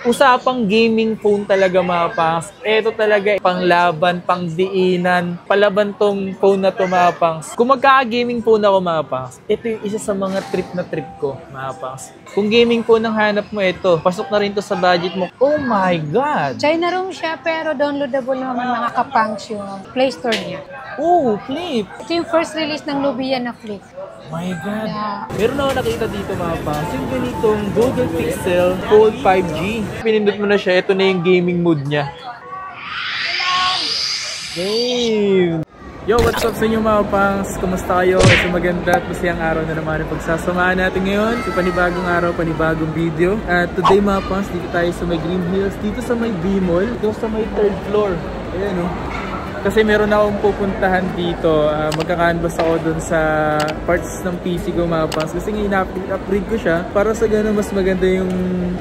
usapang gaming phone talaga mga pangs. Ito talaga panglaban, pangdiinan, palaban tong phone na to mga pangs. Kung magka-gaming phone ako mga pangs, ito yung isa sa mga trip na trip ko mga pangs. Kung gaming phone ang hanap mo, ito, pasok na rin to sa budget mo. Oh my God! China ROM siya, pero downloadable naman mga kapangs yung Play Store niya. Oh, Flip! Ito yung first release ng Lumia na Flip. My God! Yeah. Meron ako nakita dito mga pangs, yung ganitong Google Pixel Fold 5G. Pinindot mo na siya, ito na yung gaming mode niya. Game! Yo, what's up sa inyo mga pangs? Kumusta kayo? Isa maganda at masayang araw na naman ang pagsasamahan natin ngayon. Sa panibagong araw, panibagong video. At today mga pangs, dito tayo sa may Green Hills, dito sa may B-Mall, dito sa may 3rd floor. Ayan o. Kasi meron akong pupuntahan dito. Magka-canvas ako dun sa parts ng PC ko mga pangs. Kasi ina-upgrade ko siya para sa gano'n mas maganda yung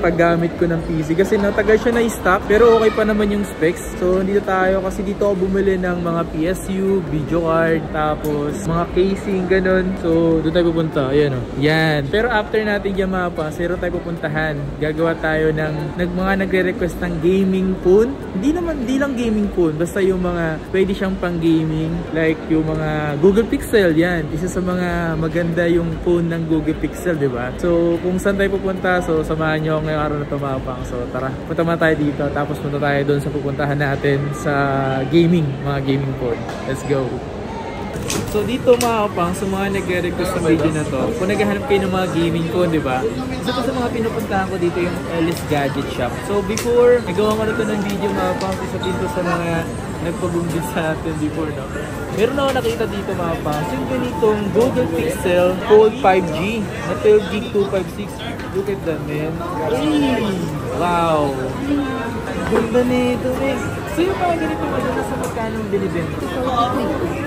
paggamit ko ng PC. Kasi natagal siya na i-stock pero okay pa naman yung specs. So dito tayo kasi dito ako bumili ng mga PSU, video card, tapos mga casing, gano'n. So doon tayo pupunta. Ayan o. Yan. Pero after natin yung mga pangs, meron tayo pupuntahan. Gagawa tayo ng mga nagre-request ng gaming phone. Hindi lang gaming phone. Basta yung mga pwede siyang pang gaming, like yung mga Google Pixel, yan. Isa sa mga maganda yung phone ng Google Pixel, di ba? So, kung saan tayo pupunta, so samahan nyo ngayong araw na tumapang. So, tara, punta man tayo dito, tapos punta tayo doon sa pupuntahan natin sa gaming, mga gaming phone. Let's go! So dito mga kapang, sa mga nagre-request sa video na to, kung naghahanap kayo ng mga gaming phone, di ba? Isa pa sa mga pinupuntahan ko dito yung LS Gadget Shop. So before, nagawa ko na ito ng video mga kapang, isa dito sa mga nagpag-boom sa atin before, no? Meron ako nakita dito mga kapang, yung ganitong Google Pixel Fold 5G na 12GB 256. Look at that, man. Hey! Wow! Ganda nito, eh. So yung mga ganito mo na sa magkano binibenta?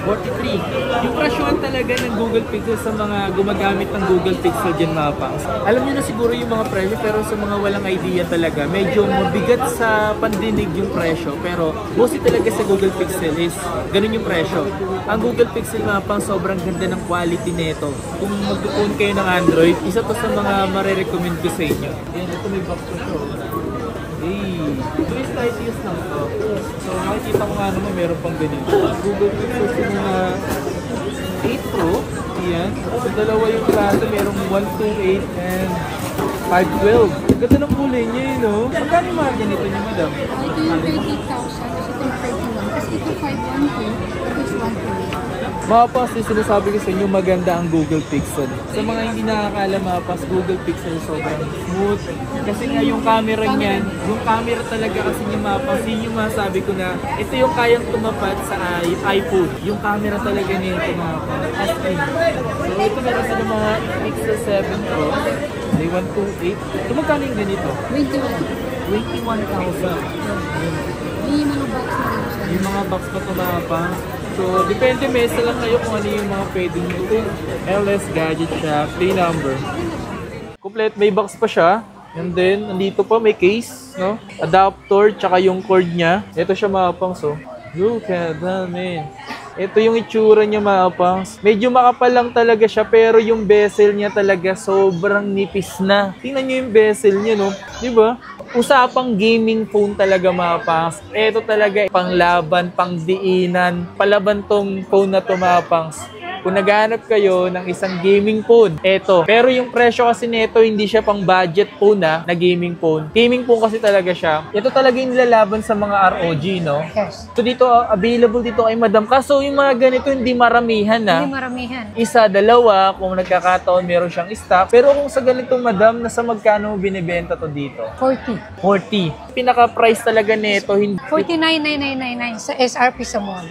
43. Yung presyohan talaga ng Google Pixel sa mga gumagamit ng Google Pixel dyan mga pangs. Alam nyo na siguro yung mga presyo, pero sa mga walang idea talaga, medyo mabigat sa pandinig yung presyo. Pero mostly talaga sa Google Pixel is ganun yung presyo. Ang Google Pixel mga pangs, sobrang ganda ng quality nito. Kung mag-phone kayo ng Android, isa to sa mga marirecommend ko sa inyo. Ayan, ito may box ko siya. Hey, twist ITS lang to. So nakikita ko nga naman meron pang ganito. Google Pixel yung mga 8 Pro. Yan. So dalawa yung klase. Merong 128 and 512. Ganda ng kulay niya yun, no? Magkano yung mga ganito niya, madam? Ito yung 38,000, kasi ito yung 31. Kasi ito 512, ito is 128. Mga pas, sinasabi ko sa inyo maganda ang Google Pixel. Sa mga hindi nakakala mga pas, Google Pixel sobrang smooth. Kasi nga yung camera niyan, yung camera talaga kasi niya mga pas, yun yung masabi ko na ito yung kayang tumapad sa iPhone. Yung camera talaga niya ito mga pas. As in. So ito meron sa mga Pixel 7 Pro. May 128. Ito magkano yung ganito? 21. 21,000. Yung mga box na rin siya. Yung mga box pa ito mga pas. So, depende mesa lang kayo kung ano yung mga pwedeng nyo. LS Gadget Shop, play number. Complete, may box pa siya. And then, nandito pa may case, no? Adapter, tsaka yung cord niya. Ito siya mga pangs, oh. Look at that, man. Ito yung itsura niya mga pangs. Medyo makapal lang talaga siya, pero yung bezel niya talaga sobrang nipis na. Tingnan nyo yung bezel niya, no? Diba? Usapang gaming phone talaga mga pangs. Ito talaga panglaban, pangdiinan, palaban tong phone na to mga pangs. Kung naghahanap kayo ng isang gaming phone, eto. Pero yung presyo kasi nito hindi siya pang budget phone na gaming phone. Gaming phone kasi talaga siya. Ito talaga yung nilalaban sa mga ROG, no? Yes. So dito, available dito kay Madam. Kaso yung mga ganito hindi maramihan na. Hindi maramihan. Isa, dalawa, kung nagkakataon meron siyang stock. Pero kung sa ganitong Madam, nasa magkano binibenta to dito? 40. 40. Pinaka-price talaga nito, hindi... 49,999 sa SRP sa mall.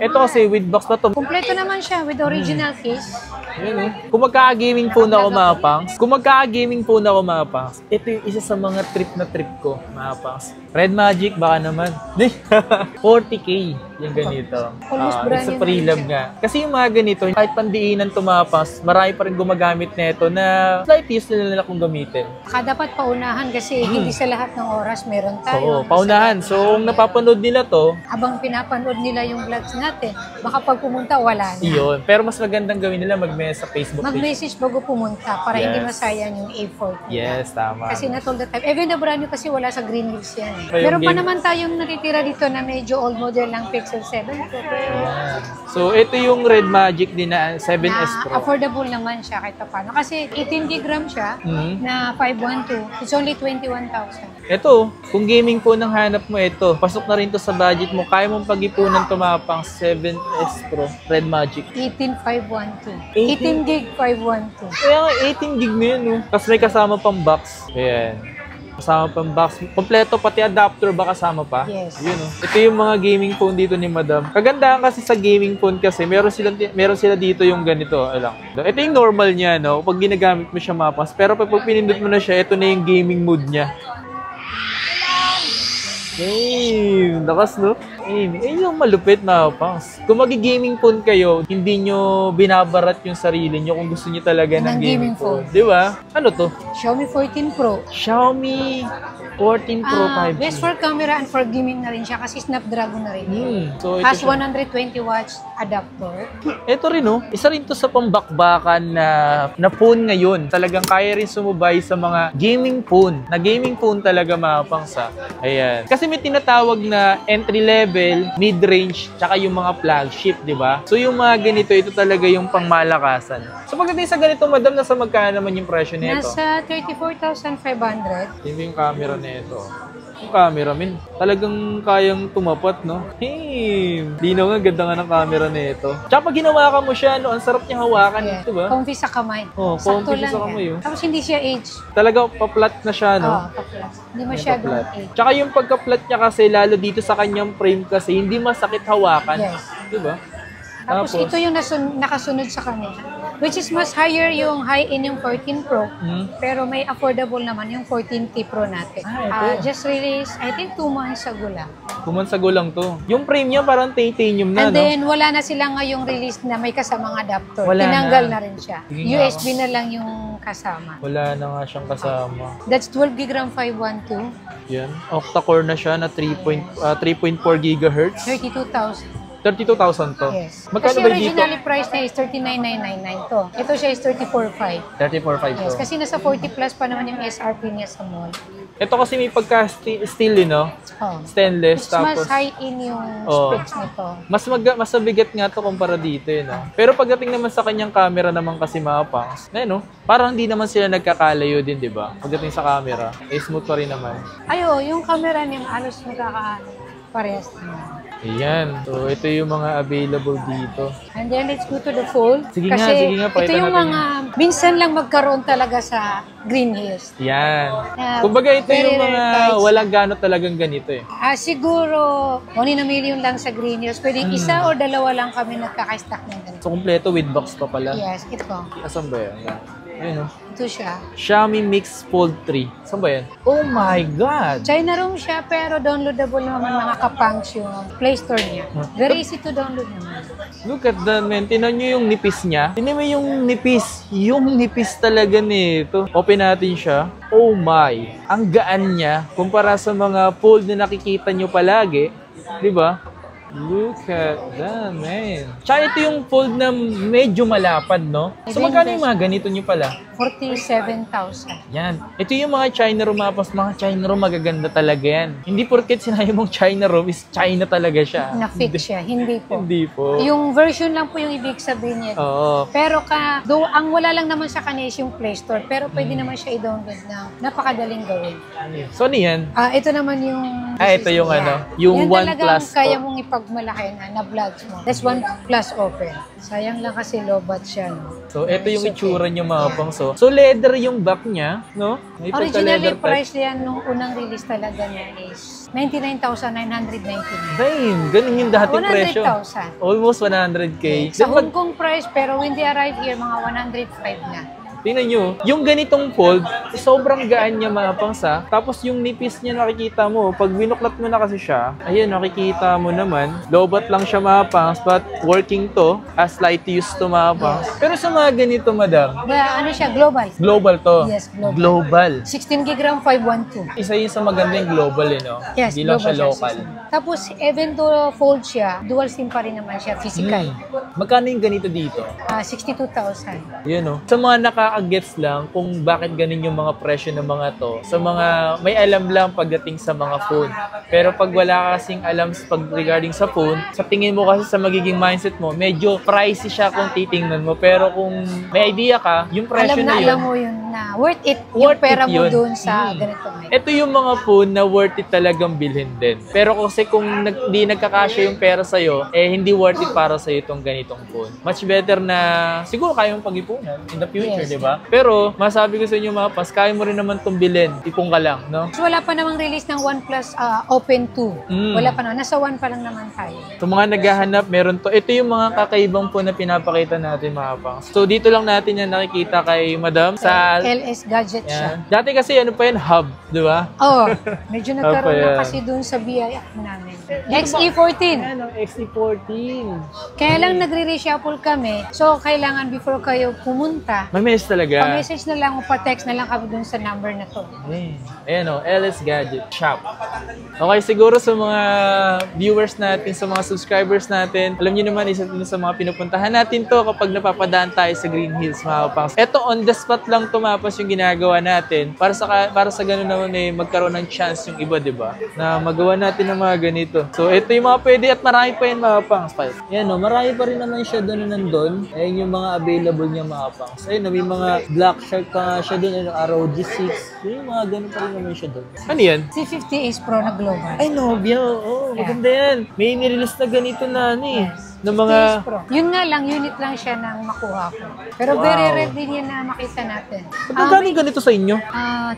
Ito kasi with box na to. Kompleto naman siya with original case. Yun, eh. Kung magka-gaming phone ako mga pangs, ito yung isa sa mga trip na trip ko mga pangs. Red Magic baka naman. 40K yung ganito. Almost brand It's a new pre-love nga. Kasi yung mga ganito, kahit pandiinan tumapas, marami pa rin gumagamit nito na slight use nila kung gamitin. Dapat paunahan kasi hindi sa lahat ng oras meron tayo. Oo, paunahan. So, kung napapanood nila to, habang pinapanood nila yung vlogs natin, baka pag pumunta, wala na. iyon. Pero mas magandang gawin nila mag-message sa Facebook page. Mag-message bago pumunta para hindi Yes. masayang yung A40. Yes, tama. Kasi not all the time. Even the brand new kasi wala sa Green Hills yan. So, yung Meron pa game- naman tayong natitira dito na medyo old model ng Pixel 7 Pro. Yan. So, ito yung Red Magic din na 7S Na Pro. affordable naman siya kahit paano. Kasi 18 GB RAM siya Mhm. na 512. It's only 21,000. Ito, kung gaming phone ang hanap mo, ito. Pasok na rin to sa budget mo. Kaya mong pag-ipunan tumapang 7S Pro Red Magic. 18,512. 18 gig 512. Kaya nga, 18 gig na yun, no? Tapos may kasama pang box. Ayan. Kasama pang box. Kompleto, pati adapter ba kasama pa? Yes. Yun, no? Ito yung mga gaming phone dito ni Madam. Kagandahan kasi sa gaming phone kasi, meron sila dito yung ganito. Alam. Ito yung normal niya, no? Pag ginagamit mo siya mapas. Pero pag pinindot mo na siya, ito na yung gaming mode niya. Lakas, no? Yung malupit na pangs. Kung magi-gaming phone kayo, hindi nyo binabarat yung sarili nyo kung gusto nyo talaga ng gaming phone. Di ba? Ano to? Xiaomi 14 Pro. Xiaomi 14 Pro 5G. Best for camera and for gaming na rin siya kasi Snapdragon na rin. So, ito Has siya. 120 watts adapter. Ito rin, no? Isa rin to sa pambakbakan na phone ngayon. Talagang kaya rin sumubay sa mga gaming phone. Na gaming phone talaga mapangsa. Ayan. Kasi may tinatawag na entry level, mid-range, tsaka yung mga flagship, di ba? So yung mga ganito, ito talaga yung pangmalakasan. So pagdating sa ganito, madam, nasa magkano naman yung presyo nito? Nasa 34,500. Hindi yung camera nito. Yung camera, min, talagang kayang tumapat, no? Hey, linaw nga, ganda nga ng camera nito. Tsaka pag hinawakan mo siya, no, ang sarap niya hawakan, Yeah. di ba? Comfy sa kamay. Oh, Sakto comfy lang sa yan. kamay, oh. Tapos hindi siya age. Talaga, pa-flat na siya, no? Pa-flat. Hindi masyadong Pag-flat. age. Tsaka yung pagka-flat niya kasi, lalo dito sa kanyang frame kasi, hindi masakit hawakan. Yes. Di ba? Tapos ito yung nakasunod sa kanila. Which is mas higher yung high-end yung 14 Pro. Pero may affordable naman yung 14T Pro natin. Ito. Just released, I think 2 months ago lang. Kumansago lang to. Yung frame niya parang titanium na, And no? then, wala na sila ngayong release na may kasamang adapter. Wala Tinanggal na. na rin siya. Sige nga USB na lang yung kasama. Wala na nga siyang kasama. That's 12 gig RAM 512, Yan. Octa-core na siya na 3.4 GHz. 32,000. 32,000 to. Yes. Magkano Kasi ba dito? originally price niya is 39,999 to. Ito siya is 34,500. 34.5 Yes, to. kasi nasa 40 plus pa naman yung SRP niya sa mall. Ito kasi may pagka-steel, no? Oh. Stainless. It's Tapos, mas high-in yung Oh. specs nito. mas mabigat nga to kumpara dito, no? Pero pagdating naman sa kanyang camera naman kasi mga pangs, no? Parang hindi naman sila nagkakalayo din, di ba? Pagdating sa camera, smooth pa rin naman. Ayo, yung camera niya halos magkakaano. Parehas naman. Ayan. So, ito yung mga available dito. And then let's go to the fold. Sige nga, Kasi sige nga, ito pakita yung natin mga, minsan lang magkaroon talaga sa Green Hills. Yan. Yeah, Kumbaga, ito very yung rare mga types. walang gano'n talagang ganito, eh. Siguro, 1 in a million lang sa Green Hills. Pwedeng isa o dalawa lang kami nagkaka-stack ng ganito. So, kompleto with box pa pala. Yes, ito. Asan ba yan? Yan. Ayun, oh. Ito siya. Xiaomi Mix Fold 3. Saan ba yan? Oh my God! China ROM siya, pero downloadable naman mga kapangs yung Play Store niya. Very easy to download naman. Look at that, man. Tinan nyo yung nipis niya. Tinan mo yung nipis. Yung nipis talaga nito. Open natin siya. Oh my. Ang gaan niya. Kumpara sa mga fold na nakikita nyo palagi. Di ba? Look at that, man. Tsaka ito yung fold na medyo malapad, no? So, magkano yung mga ganito nyo pala? 47,000. Yan. Ito yung mga China room, mga China room magaganda talaga yan. Hindi porket sinabi mong China room is China talaga siya. Na-fix siya. Hindi po. Hindi po. Yung version lang po yung ibig sabihin niya. Oo. Pero ang wala lang naman sa kanya is yung Play Store. Pero pwede naman siya i-download na napakadaling gawin. So, ano yan? Ito naman yung... Ito yung ano, yung yan OnePlus. talagang kaya mong ipagmalaki na vlogs mo. That's OnePlus Open. Sayang lang kasi low-bat siya, no? So, ito yung itsura niya mga pangso. So, leather yung back niya, no? May Originally, pagka-leather type. price yan nung unang release talaga niya is 99,999. Damn, ganun yung dating presyo. 100,000. Almost 100K. Sa Then, Hong Kong price, pero when they arrive here, mga 105 na. Tingnan nyo, yung ganitong fold, sobrang gaan niya mga pangs ha. Tapos yung nipis niya nakikita mo, pag binuklat mo na kasi siya, ayan, nakikita mo naman, lobat lang siya mga pangs, but working to, as light use to mga pangs. Pero sa mga ganito, madam, Ano siya, global. global to. Yes, global. Global. 16 gig RAM 512. Isa yun sa magandang global, no? Yes, Hindi lang siya global local. Tapos, even to fold siya, dual SIM pa rin naman siya, physical. Magkano yung ganito dito? 62,000. Yun, no? Sa mga nakaka-gets lang kung bakit ganun yung mga presyo ng mga to, sa mga may alam lang pagdating sa mga phone. Pero pag wala ka kasing alam regarding sa phone, sa tingin mo kasi sa magiging mindset mo, medyo pricey siya kung titingnan mo. Pero kung may idea ka, yung presyo na yun, alam mo yun na worth it yung pera mo dun sa ganito. Ito yung mga phone na worth it talagang bilhin din. Pero kasi kung hindi nagkakasya yung pera sa'yo, hindi worth it para sa'yo itong ganitong phone. Much better na, siguro kaya mong pag-ipunan in the future, Yes. di ba? Pero, masabi ko sa inyo mga pas, kaya mo rin naman itong bilhin. Ipong ka lang, no? So, wala pa namang release ng OnePlus Open 2. Wala pa naman. Nasa 1 pa lang naman tayo. Sa mga naghahanap, meron to. Ito yung mga kakaibang phone na pinapakita natin mga pangs. So, dito lang natin yan nakikita kay Madam sa LS Gadget siya. yan. Dati kasi ano pa yan, hub, di ba? Oh, medyo nagkaroon Apa na yan? kasi dun sa BI app namin. XE14. Ano, XE14. Kaya lang nagre-reshuffle kami. So, kailangan before kayo pumunta, May mess talaga. pa-message na lang o pa-text na lang kami dun sa number na to. Ayan o, LS Gadget Shop. Okay, siguro sa mga viewers natin, sa mga subscribers natin, alam niyo naman, isa din sa mga pinupuntahan natin to kapag napapadaan tayo sa Green Hills, mga kapangs. Ito, on the spot lang tumapas yung ginagawa natin para sa ganun naman magkaroon ng chance yung iba, di ba? Na magawa natin ng mga ganito. So, ito yung mga pwede at marami pa yun, mga kapangs. Ayan o, marami pa rin naman siya doon na nandun. Ayan yung mga available niya, mga kapangs. Ayan o, may mga Black Shark pa nga siya doon, ROG6. Yung mga ganun pa rin naman siya doon. Ano yan? C50 Ace Pro na global. Ay, Nobia. Oo, maganda yan. May nirelease na ganito na ng mga... Ace Pro. Yun nga lang, unit lang siya nang makuha ko. Pero very rare din yan na makita natin. Magkano ganito sa inyo?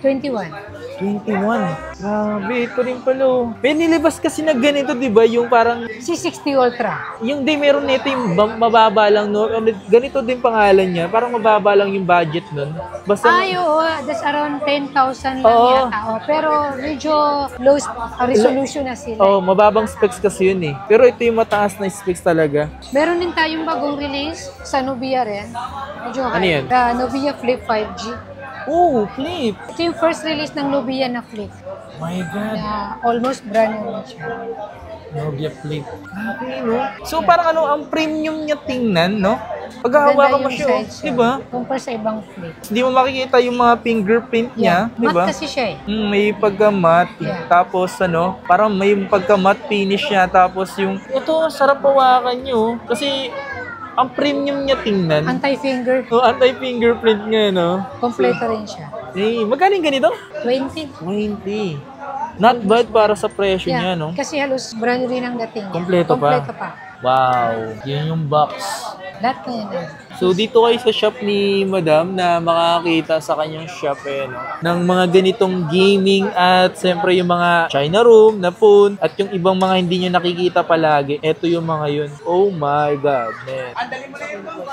21. 21. Grabe, ito rin pala. May nilabas kasi na ganito, di ba? Yung parang... C60 Ultra. Yung di meron nito yung mababa lang, no? Ganito din pangalan niya. Parang mababa lang yung budget nun. Basta... Oo. That's around 10,000 lang yata. Oh, pero medyo low resolution na sila. Oh, mababang specs kasi yun eh. Pero ito yung mataas na specs talaga. Meron din tayong bagong release sa Nubia rin. Medyo Ano yan? Nubia Flip 5G. Oh, Flip! Ito yung first release ng Nubia na Flip. My God. Na almost brand new na siya. Nobia Flip. Okay, no? So, parang ang premium niya tingnan, no? Pag hawakan mo siya, di ba? Compare sa ibang Flip. Hindi mo makikita yung mga fingerprint niya, di ba? Matte kasi siya eh. May pagka-matte, tapos parang may pagka-matte finish niya, tapos ito, sarap hawakan niyo, kasi ang premium niya tingnan. Anti-finger. Anti-fingerprint nga, no? Kompleto rin siya. Magkano yung ganito? 20. 20. Not bad para sa presyo niya, no? Kasi halos brand new rin ang dating. Kompleto pa. Kompleto pa. Wow, yan yung box. Lahat na yan. So, dito kayo sa shop ni Madam na makakita sa kanyang shop ng mga ganitong gaming at siyempre yung mga China room na phone at yung ibang mga hindi nyo nakikita palagi. Ito yung mga yun. Oh my God, man.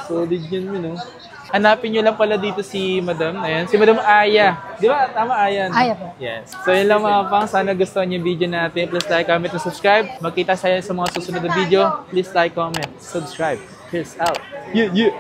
Solid yun, no? Hanapin nyo lang pala dito si Madam. Ayan, si Madam Aya. Di ba? Tama, Aya. Aya po. Yes. So, yun lang mga pang. Sana gustuhan niyo yung video natin. Please like, comment, and subscribe. Magkita sa mga susunod na video. Please like, comment, subscribe. Peace out. Yeah.